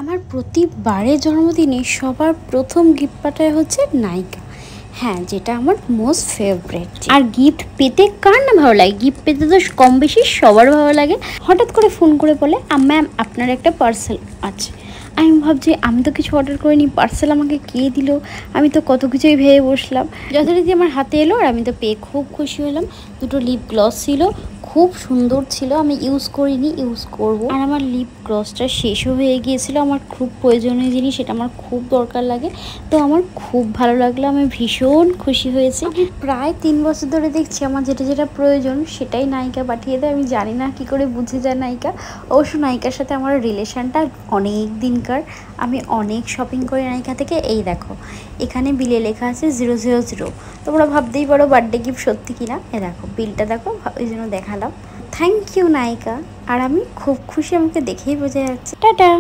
আমার প্রতিবারে জন্মদিনে সবার প্রথম গিফট পাঠায় হচ্ছে নাইকা। হ্যাঁ, যেটা আমার মোস্ট ফেভারিট। আর গিফট পেতে কার না ভালো লাগে? গিফট পেতে তো কম বেশি সবার ভালো লাগে। হঠাৎ করে ফোন করে বলে, ম্যাম আপনার একটা পার্সেল আছে। আমি ভাবছি আমি তো কিছু অর্ডার করিনি, পার্সেল আমাকে কে দিল? আমি তো কত কিছুই ভেবে বসলাম। যথারীতি আমার হাতে এলো আর আমি তো পেয়ে খুব খুশি হলাম। দুটো লিপ গ্লস ছিল, খুব সুন্দর ছিল। আমি ইউজ করিনি, ইউজ করব। আর আমার লিপ গ্লসটা শেষও হয়ে গিয়েছিল। আমার খুব প্রয়োজনীয় জিনিস, সেটা আমার খুব দরকার লাগে। তো আমার খুব ভালো লাগলো, আমি ভীষণ খুশি হয়েছি। আমি প্রায় 3 বছর ধরে দেখছি আমার যেটা যেটা প্রয়োজন সেটাই নায়িকা পাঠিয়ে দেয়। আমি জানি না কি করে বুঝে যায় নায়িকা। অবশ্য নায়িকার সাথে আমার রিলেশনটা অনেক দিনকার। আমি অনেক শপিং করি নায়িকা থেকে। এই দেখো, এখানে বিলে লেখা আছে 000। তোমরা ভাবতেই পারো বার্থডে গিফট সত্যি কিনা। দেখো বিলটা, দেখো, ওই জন্য দেখালাম। থ্যাংক ইউ নায়িকা। আর আমি খুব খুশি, আমাকে দেখেই বোঝা যাচ্ছে। টাটা।